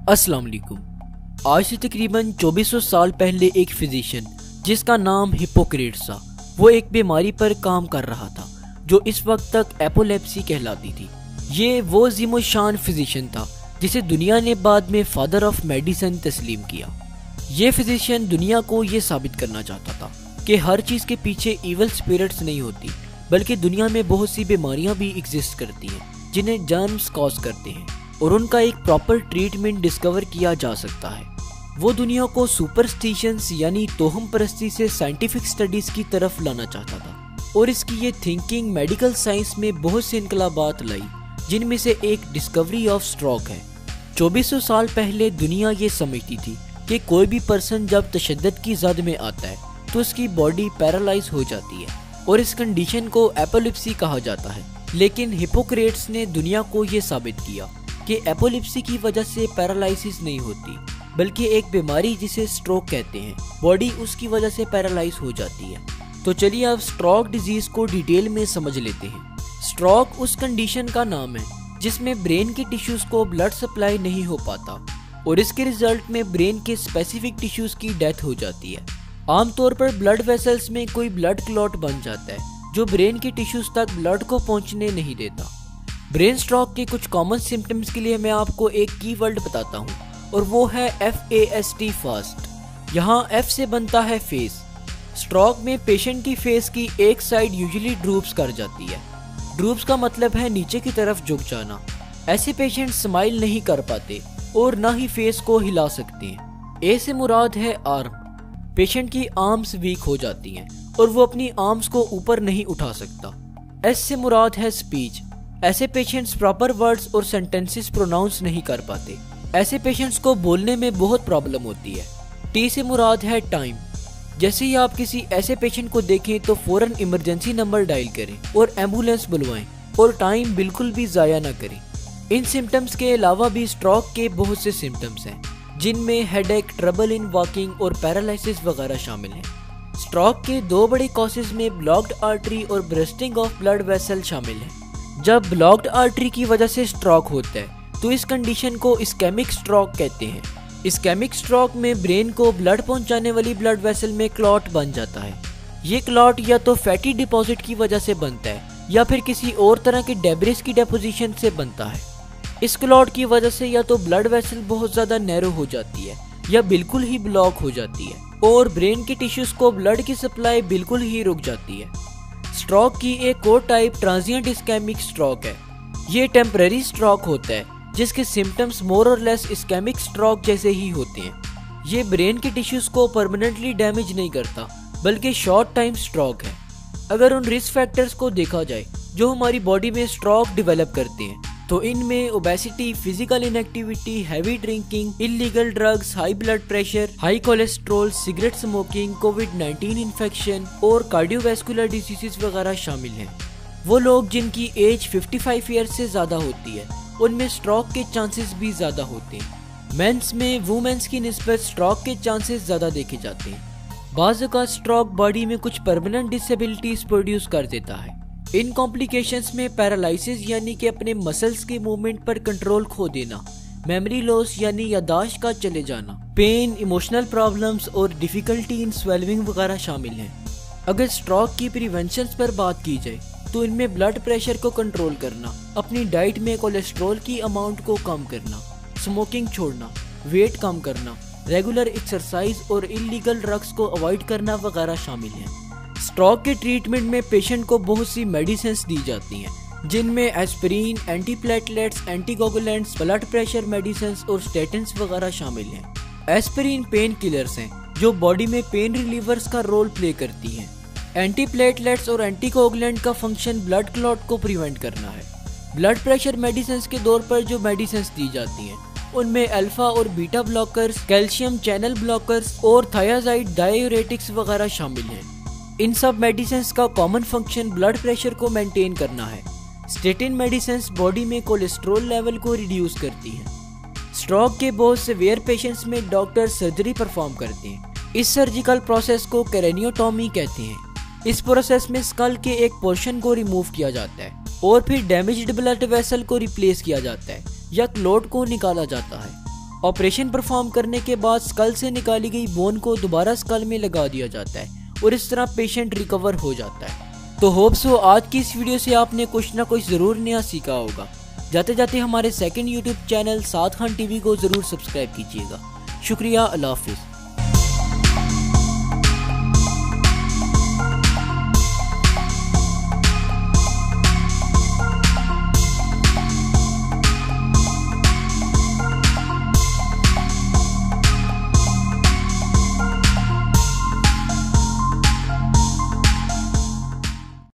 अस्सलाम वालेकुम। आज से तकरीबन 2400 साल पहले एक फिजिशियन जिसका नाम हिप्पोक्रेट्स था, वो एक बीमारी पर काम कर रहा था जो इस वक्त तक एपोलेप्सी कहलाती थी। ये वो ज़ीमो-शान फिजिशियन था जिसे दुनिया ने बाद में फादर ऑफ मेडिसिन तस्लीम किया। ये फिजिशियन दुनिया को ये साबित करना चाहता था कि हर चीज़ के पीछे इवल स्पिरिट्स नहीं होती, बल्कि दुनिया में बहुत सी बीमारियां भी एग्जिस्ट करती हैं जिन्हें जर्म्स कॉज करते हैं और उनका एक प्रॉपर ट्रीटमेंट डिस्कवर किया जा सकता है। वो दुनिया को सुपरस्टिशंस यानी तोहम परस्ती से साइंटिफिक स्टडीज की तरफ लाना चाहता था और इसकी ये थिंकिंग मेडिकल साइंस में बहुत से इनकलाबात लाई, जिनमें से एक डिस्कवरी ऑफ स्ट्रोक है। 2400 साल पहले दुनिया ये समझती थी कि कोई भी पर्सन जब तशद्दुद की जद में आता है तो उसकी बॉडी पैरालाइज हो जाती है और इस कंडीशन को एपोलिप्सी कहा जाता है। लेकिन हिप्पोक्रेट्स ने दुनिया को ये साबित किया कि एपोलिप्सी की वजह से पैरालिसिस नहीं होती, बल्कि एक बीमारी जिसे स्ट्रोक कहते हैं, बॉडी उसकी वजह से पैरालाइज हो जाती है। तो चलिए अब स्ट्रोक डिजीज को डिटेल में समझ लेते हैं। स्ट्रोक उस कंडीशन का नाम है जिसमें ब्रेन के टिश्यूज को ब्लड सप्लाई नहीं हो पाता और इसके रिजल्ट में ब्रेन के स्पेसिफिक टिश्यूज की डेथ हो जाती है। आमतौर पर ब्लड वेसल्स में कोई ब्लड क्लॉट बन जाता है जो ब्रेन के टिश्यूज तक ब्लड को पहुंचने नहीं देता। ब्रेन स्ट्रोक के कुछ कॉमन सिम्टम्स के लिए मैं आपको एक कीवर्ड बताता हूँ और वो है FAST फास्ट। यहाँ F से बनता है फेस। स्ट्रोक में पेशेंट की फेस की एक साइड यूजुअली ड्रूप्स कर जाती है। ड्रूप्स का मतलब है नीचे की तरफ झुक जाना। ऐसे पेशेंट स्माइल नहीं कर पाते और ना ही फेस को हिला सकते हैं। A से मुराद है आर्म। पेशेंट की आर्म्स वीक हो जाती हैं और वो अपनी आर्म्स को ऊपर नहीं उठा सकता। S से मुराद है स्पीच। ऐसे पेशेंट्स प्रॉपर वर्ड्स और सेंटेंसेस प्रोनाउंस नहीं कर पाते। ऐसे पेशेंट्स को बोलने में बहुत प्रॉब्लम होती है। T से मुराद है टाइम। जैसे ही आप किसी ऐसे पेशेंट को देखें तो फौरन इमरजेंसी नंबर डायल करें और एम्बुलेंस बुलवाएं और टाइम बिल्कुल भी ज़ाया ना करें। इन सिम्टम्स के अलावा भी स्ट्रोक के बहुत से सिम्टम्स हैं जिनमें हेडेक, ट्रबल इन वॉकिंग और पैरालिसिस वगैरह शामिल हैं। स्ट्रोक के दो बड़े कॉजेज में ब्लॉक्ड आर्टरी और ब्रस्टिंग ऑफ ब्लड वेसल शामिल हैं। जब ब्लॉक्ड आर्टरी की वजह से स्ट्रोक होता है तो इस कंडीशन को इस्केमिक स्ट्रोक कहते हैं। इस्केमिक स्ट्रोक में ब्रेन को ब्लड पहुंचाने वाली ब्लड वेसल में क्लॉट बन जाता है। ये क्लॉट या तो फैटी डिपॉजिट की वजह से बनता है या फिर किसी और तरह के डेब्रिस की डेपोजिशन से बनता है। इस क्लॉट की वजह से या तो ब्लड वेसल बहुत ज़्यादा नैरो हो जाती है या बिल्कुल ही ब्लॉक हो जाती है और ब्रेन के टिश्यूज को ब्लड की सप्लाई बिल्कुल ही रुक जाती है। स्ट्रोक की एक और टाइप ट्रांजिएंट इस्केमिक स्ट्रोक है। ये टेम्पररी स्ट्रोक होता है जिसके सिम्टम्स मोर और लेस इस्केमिक स्ट्रोक जैसे ही होते हैं। ये ब्रेन के टिश्यूज को परमानेंटली डैमेज नहीं करता, बल्कि शॉर्ट टाइम स्ट्रोक है। अगर उन रिस्क फैक्टर्स को देखा जाए जो हमारी बॉडी में स्ट्रोक डिवेलप करते हैं तो इनमें obesity, physical inactivity, heavy drinking, illegal drugs, high blood pressure, high cholesterol, cigarette smoking, कोविड-19 इन्फेक्शन और कार्डियोवैस्कुलर डिसीजेस वगैरह शामिल हैं। वो लोग जिनकी एज 55 ईयर्स से ज़्यादा होती है उनमें स्ट्रोक के चांसेस भी ज़्यादा होते हैं। मेंस में वुमेन्स की निस्बत स्ट्रोक के चांसेस ज़्यादा देखे जाते हैं। बाज़ का स्ट्रोक बॉडी में कुछ परमानेंट डिसेबिलिटीज प्रोड्यूस कर देता है। इन कॉम्प्लिकेशंस में पैरालिसिस यानी कि अपने मसल्स के मूवमेंट पर कंट्रोल खो देना, मेमोरी लॉस यानी यादाश्त का चले जाना, पेन, इमोशनल प्रॉब्लम्स और डिफिकल्टी इन स्वेलिंग वगैरह शामिल हैं। अगर स्ट्रोक की प्रिवेंशन पर बात की जाए तो इनमें ब्लड प्रेशर को कंट्रोल करना, अपनी डाइट में कोलेस्ट्रॉल की अमाउंट को कम करना, स्मोकिंग छोड़ना, वेट कम करना, रेगुलर एक्सरसाइज और इलीगल ड्रग्स को अवॉइड करना वगैरह शामिल हैं। स्ट्रोक के ट्रीटमेंट में पेशेंट को बहुत सी मेडिसिन्स दी जाती हैं जिनमें aspirin, antiplatelets, anticoagulants, blood pressure medicines और स्टेटिन्स वगैरह शामिल हैं। एस्पिरिन पेन किलर्स हैं जो बॉडी में पेन रिलीवर्स का रोल प्ले करती हैं। एंटीप्लेटलेट्स और एंटीकोगुलेंट का फंक्शन ब्लड क्लॉट को प्रिवेंट करना है। ब्लड प्रेशर मेडिसिन्स के तौर पर जो मेडिसिन्स दी जाती हैं उनमें अल्फा और beta blockers, calcium channel blockers और थायाजाइड डायूरेटिक्स वगैरह शामिल हैं। इन सब मेडिसिन्स का कॉमन फंक्शन ब्लड प्रेशर को मेंटेन करना है। स्टेटिन मेडिसिन्स बॉडी में कोलेस्ट्रॉल लेवल को रिड्यूस करती हैं। स्ट्रोक के बहुत सीवियर पेशेंट्स में डॉक्टर सर्जरी परफॉर्म करते हैं। इस सर्जिकल प्रोसेस को क्रेनियोटॉमी कहते हैं। इस प्रोसेस में स्कल के एक पोर्शन को रिमूव किया जाता है और फिर डैमेज्ड ब्लड वेसल को रिप्लेस किया जाता है या क्लॉट को निकाला जाता है। ऑपरेशन परफॉर्म करने के बाद स्कल से निकाली गई बोन को दोबारा स्कल में लगा दिया जाता है और इस तरह पेशेंट रिकवर हो जाता है। तो होप सो आज की इस वीडियो से आपने कुछ ना कुछ ज़रूर नया सीखा होगा। जाते जाते हमारे सेकंड यूट्यूब चैनल साद खान टीवी को ज़रूर सब्सक्राइब कीजिएगा। शुक्रिया, अल्लाह हाफिज़।